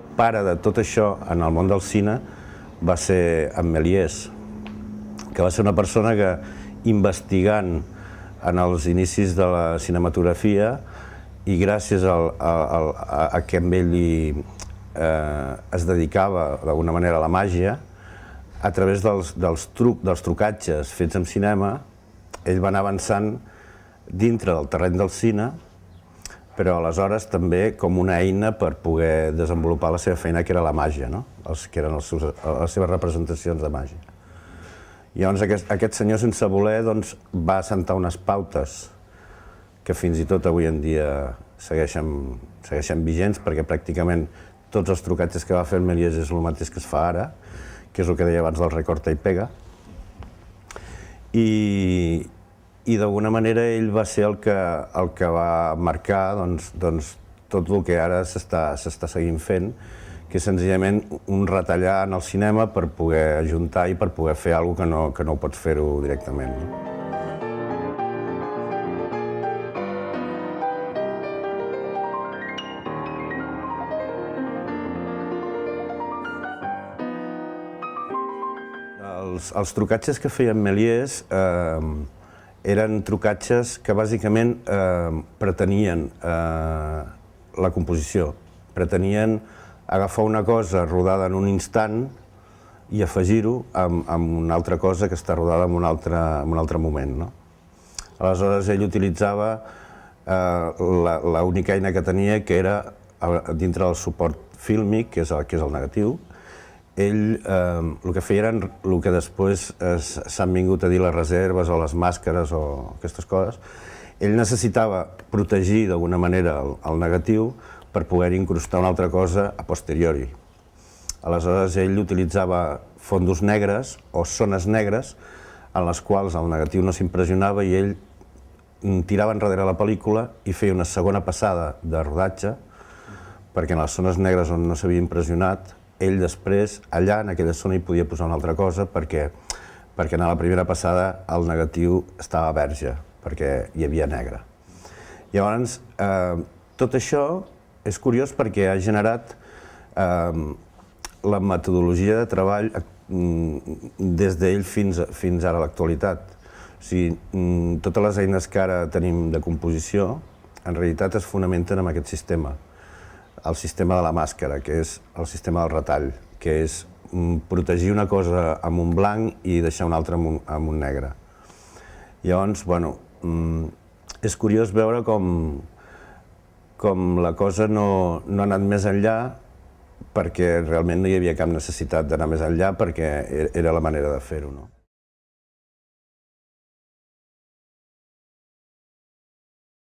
Pare de tot això en el món del cine va ser en Méliès, que va ser una persona que, investigant en els inicis de la cinematografia i gràcies a que amb ell es dedicava d'alguna manera a la màgia, a través dels trucatges fets en cinema, ell va anar avançant dintre del terreny del cine, però aleshores també com una eina per poder desenvolupar la seva feina, que era la màgia, que eren les seves representacions de màgia. Llavors aquest senyor, sense voler, va assentar unes pautes que fins i tot avui en dia segueixen vigents, perquè pràcticament tots els trucatges que va fer el Méliès és el mateix que es fa ara, que és el que deia abans del recorta i pega. I d'alguna manera ell va ser el que va marcar tot el que ara s'està seguint fent, que és senzillament un retallar en el cinema per poder ajuntar i per poder fer alguna cosa que no pots fer-ho directament. Els trucatges que feia Méliès eren trucatges que bàsicament pretenien la composició, pretenien agafar una cosa rodada en un instant i afegir-ho amb una altra cosa que està rodada en un altre moment. Aleshores ell utilitzava l'única eina que tenia, que era dintre del suport fílmic, que és el negatiu. Ell el que feia eren el que després s'han vingut a dir les reserves o les màscares o aquestes coses. Ell necessitava protegir d'alguna manera el negatiu per poder incrustar una altra cosa a posteriori. Aleshores ell utilitzava fondos negres o zones negres en les quals el negatiu no s'impressionava i ell tirava enrere la pel·lícula i feia una segona passada de rodatge perquè en les zones negres on no s'havia impressionat ell després, allà, en aquella zona, hi podia posar una altra cosa perquè en la primera passada el negatiu estava verge, perquè hi havia negre. Llavors, tot això és curiós perquè ha generat la metodologia de treball des d'ell fins ara a l'actualitat. O sigui, totes les eines que ara tenim de composició, en realitat es fonamenten en aquest sistema. El sistema de la màscara, que és el sistema del retall, que és protegir una cosa amb un blanc i deixar una altra amb un negre. Llavors, bueno, és curiós veure com la cosa no ha anat més enllà perquè realment no hi havia cap necessitat d'anar més enllà perquè era la manera de fer-ho.